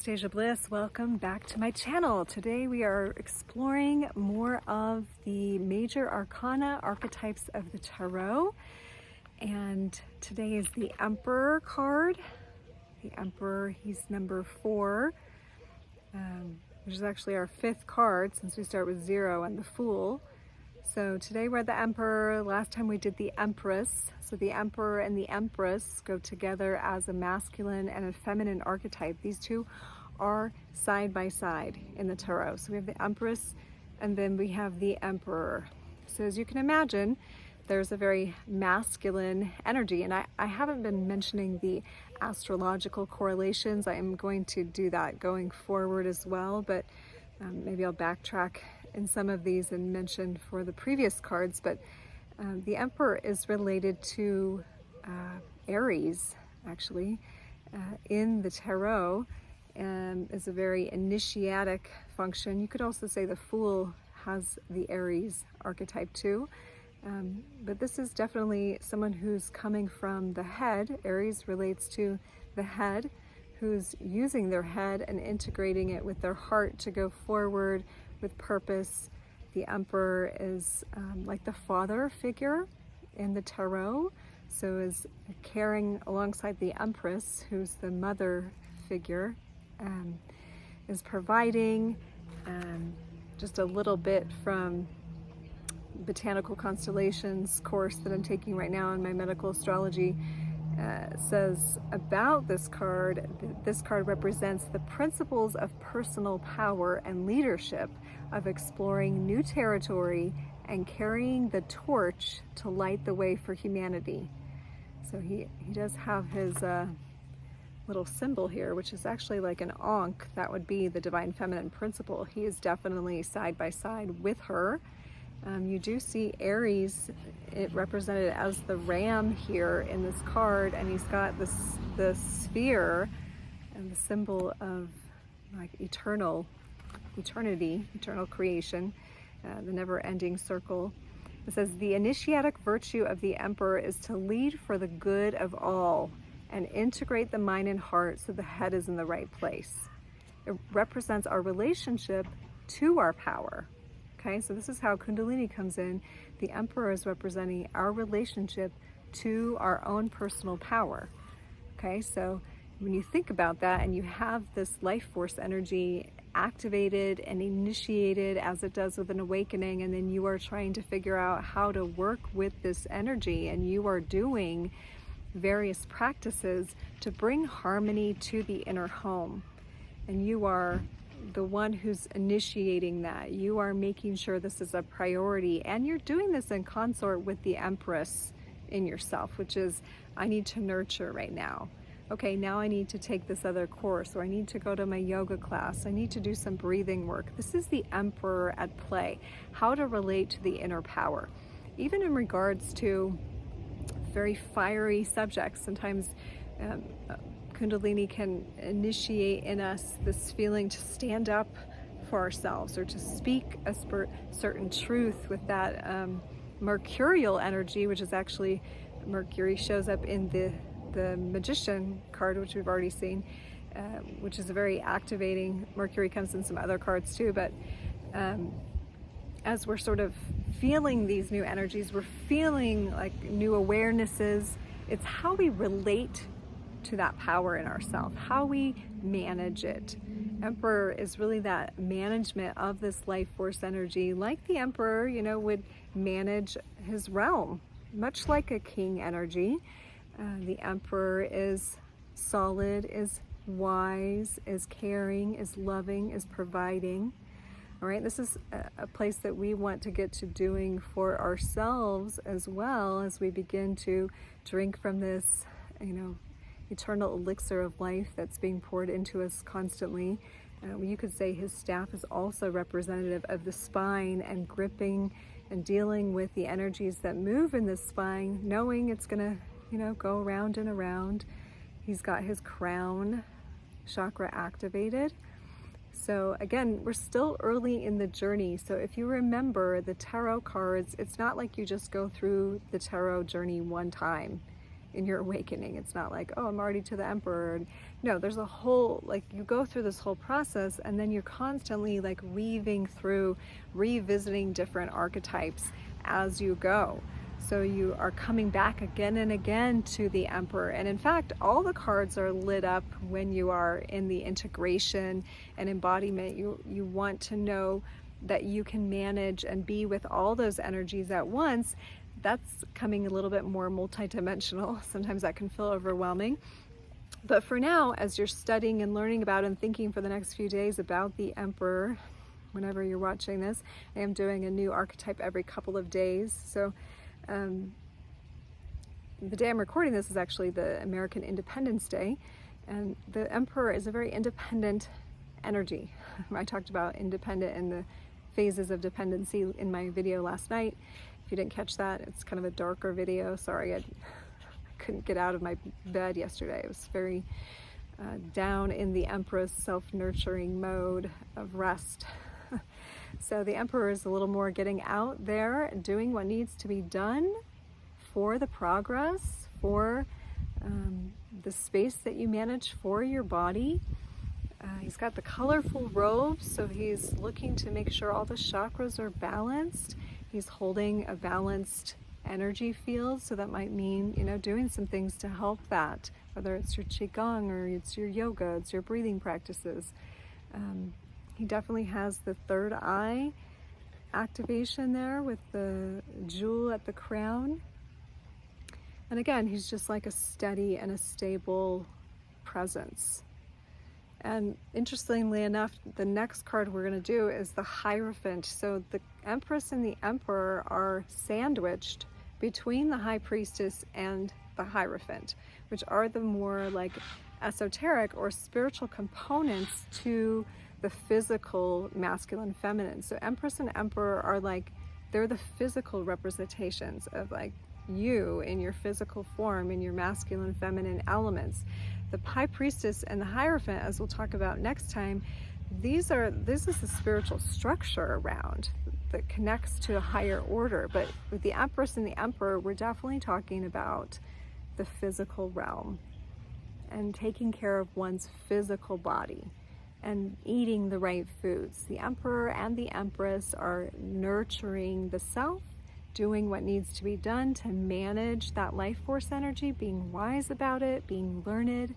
Stasia Bliss. Welcome back to my channel. Today we are exploring more of the major arcana archetypes of the tarot. And today is the Emperor card. The Emperor, he's number 4, which is actually our 5th card since we start with 0, and the Fool. So today we're the Emperor. Last time we did the Empress. So the Emperor and the Empress go together as a masculine and a feminine archetype. These two are side by side in the tarot. So we have the Empress and then we have the Emperor. So as you can imagine, there's a very masculine energy. And I haven't been mentioning the astrological correlations. I am going to do that going forward as well, but maybe I'll backtrack in some of these and mention for the previous cards. But the Emperor is related to Aries, actually, in the tarot, and is a very initiatic function. You could also say the Fool has the Aries archetype too. But this is definitely someone who's coming from the head. Aries relates to the head, who's using their head and integrating it with their heart to go forward with purpose. The Emperor is like the father figure in the tarot, so is carrying alongside the Empress, who's the mother figure, is providing. Just a little bit from botanical constellations course that I'm taking right now in my medical astrology says about this card represents the principles of personal power and leadership, of exploring new territory and carrying the torch to light the way for humanity. So he does have his little symbol here, which is actually like an Ankh. That would be the divine feminine principle. He is definitely side by side with her. You do see Aries, it represented as the ram here in this card, and he's got the sphere and the symbol of like eternity, eternal creation, the never-ending circle. It says, the initiatic virtue of the Emperor is to lead for the good of all and integrate the mind and heart so the head is in the right place. It represents our relationship to our power. Okay, so this is how Kundalini comes in. The Emperor is representing our relationship to our own personal power. Okay, so when you think about that and you have this life force energy activated and initiated as it does with an awakening, and then you are trying to figure out how to work with this energy, and you are doing various practices to bring harmony to the inner home, and you are the one who's initiating that. You are making sure this is a priority, and you're doing this in consort with the Empress in yourself, which is, I need to nurture right now. Okay, now I need to take this other course, or I need to go to my yoga class. I need to do some breathing work. This is the Emperor at play, how to relate to the inner power. Even in regards to very fiery subjects, sometimes Kundalini can initiate in us this feeling to stand up for ourselves, or to speak a certain truth with that mercurial energy, which is actually, Mercury shows up in the Magician card, which we've already seen, which is a very activating. Mercury comes in some other cards too, but as we're sort of feeling these new energies, we're feeling like new awarenesses. It's how we relate to that power in ourselves, how we manage it. Emperor is really that management of this life force energy, like the Emperor, you know, would manage his realm, much like a king energy. The Emperor is solid, is wise, is caring, is loving, is providing. All right, this is a place that we want to get to doing for ourselves as well, as we begin to drink from this, you know, eternal elixir of life that's being poured into us constantly. You could say his staff is also representative of the spine, and gripping and dealing with the energies that move in the spine, knowing it's gonna, you know, go around and around. He's got his crown chakra activated. So again, we're still early in the journey. So if you remember the tarot cards, it's not like you just go through the tarot journey one time. in your awakening. It's not like, oh, I'm already to the Emperor. No, there's a whole, like, you go through this whole process, and then you're constantly like weaving through, revisiting different archetypes as you go. So you are coming back again and again to the Emperor. And in fact, all the cards are lit up when you are in the integration and embodiment. You want to know that you can manage and be with all those energies at once. That's coming a little bit more multidimensional. Sometimes that can feel overwhelming. But for now, as you're studying and learning about and thinking for the next few days about the Emperor, whenever you're watching this, I am doing a new archetype every couple of days. So the day I'm recording this is actually the American Independence Day, and the Emperor is a very independent energy. I talked about independent and the phases of dependency in my video last night. If you didn't catch that, it's kind of a darker video. Sorry, I couldn't get out of my bed yesterday. It was very down in the Empress self-nurturing mode of rest. So the Emperor is a little more getting out there, doing what needs to be done for the progress, for the space that you manage for your body. He's got the colorful robes, so he's looking to make sure all the chakras are balanced. He's holding a balanced energy field, so that might mean, you know, doing some things to help that, whether it's your Qigong or it's your yoga, it's your breathing practices. He definitely has the third eye activation there with the jewel at the crown. And again, he's just like a steady and a stable presence. And interestingly enough, the next card we're going to do is the Hierophant. So the Empress and the Emperor are sandwiched between the High Priestess and the Hierophant, which are the more like esoteric or spiritual components to the physical masculine feminine. So Empress and Emperor are like, they're the physical representations of like you in your physical form, in your masculine feminine elements. The High Priestess and the Hierophant, as we'll talk about next time, this is the spiritual structure around that connects to a higher order. But with the Empress and the Emperor, we're definitely talking about the physical realm and taking care of one's physical body and eating the right foods. The Emperor and the Empress are nurturing the self, doing what needs to be done to manage that life force energy, being wise about it, being learned,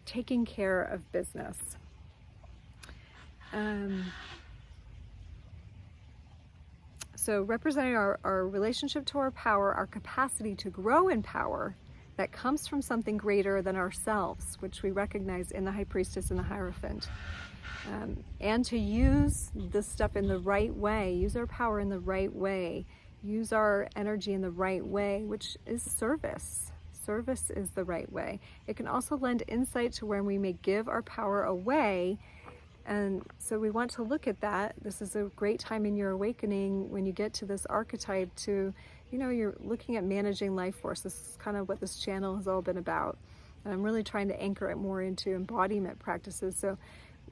taking care of business. So representing our relationship to our power, our capacity to grow in power that comes from something greater than ourselves, which we recognize in the High Priestess and the Hierophant. And to use this stuff in the right way, use our power in the right way, use our energy in the right way, which is service. Service is the right way. It can also lend insight to when we may give our power away. And so we want to look at that. This is a great time in your awakening when you get to this archetype to, you know, you're looking at managing life force. This is kind of what this channel has all been about. And I'm really trying to anchor it more into embodiment practices. So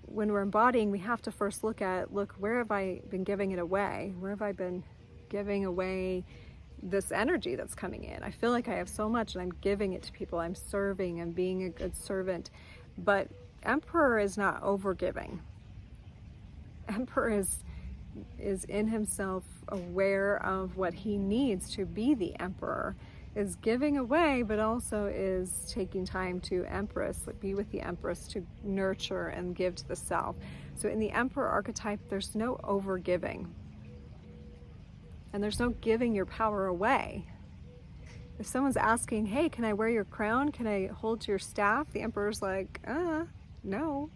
when we're embodying, we have to first look, where have I been giving it away? Where have I been giving away this energy that's coming in? I feel like I have so much and I'm giving it to people. I'm serving and being a good servant. But Emperor is not overgiving. Emperor is in himself aware of what he needs to be the Emperor, is giving away, but also is taking time to Empress, be with the Empress, to nurture and give to the self. So in the Emperor archetype, there's no overgiving. And there's no giving your power away. If someone's asking, hey, can I wear your crown? Can I hold your staff? The Emperor's like, no.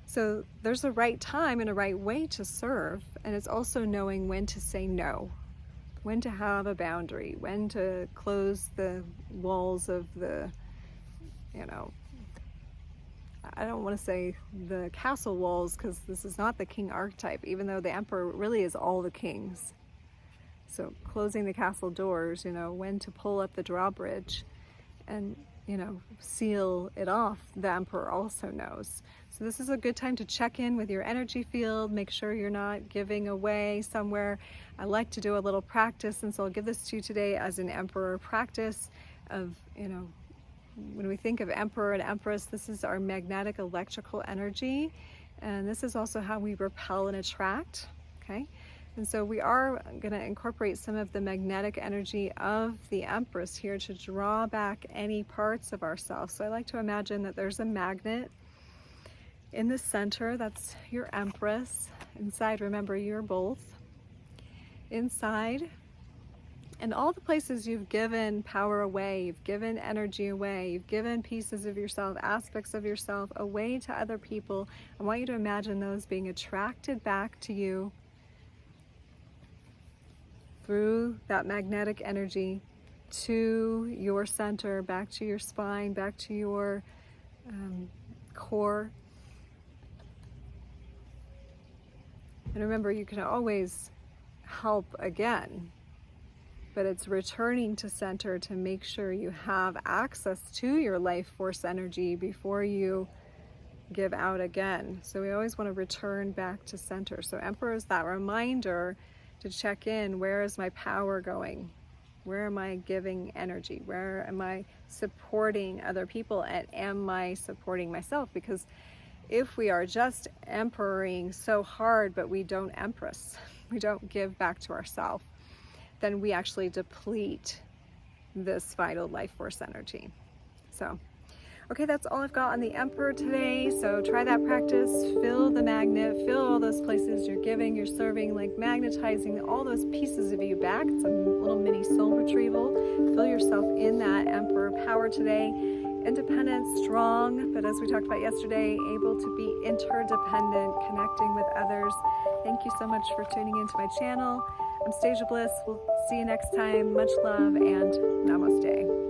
So there's a right time and a right way to serve, and it's also knowing when to say no, when to have a boundary, when to close the walls of the, I don't want to say the castle walls, because this is not the king archetype, even though the Emperor really is all the kings. So closing the castle doors, when to pull up the drawbridge and, seal it off, the Emperor also knows. So this is a good time to check in with your energy field, make sure you're not giving away somewhere. I like to do a little practice, and so I'll give this to you today as an Emperor practice of, when we think of Emperor and Empress, this is our magnetic electrical energy, and this is also how we repel and attract, okay? And so we are going to incorporate some of the magnetic energy of the Empress here to draw back any parts of ourselves. So I like to imagine that there's a magnet in the center, that's your Empress. Inside, remember, you're both. Inside, and all the places you've given power away, you've given energy away, you've given pieces of yourself, aspects of yourself away to other people, I want you to imagine those being attracted back to you through that magnetic energy to your center, back to your spine, back to your core. And remember, you can always help again, but it's returning to center to make sure you have access to your life force energy before you give out again. So we always want to return back to center. So Emperor is that reminder to check in. Where is my power going? Where am I giving energy? Where am I supporting other people? And am I supporting myself? Because if we are just emperoring so hard, but we don't empress, we don't give back to ourselves, then we actually deplete this vital life force energy. So, okay, that's all I've got on the Emperor today. So try that practice, fill the magnet, fill all those places you're giving, you're serving, like magnetizing all those pieces of you back. It's a little mini soul retrieval. Fill yourself in that Emperor power today. Independent, strong, but as we talked about yesterday, able to be interdependent, connecting with others. Thank you so much for tuning into my channel. I'm Stasia Bliss. We'll see you next time. Much love and namaste.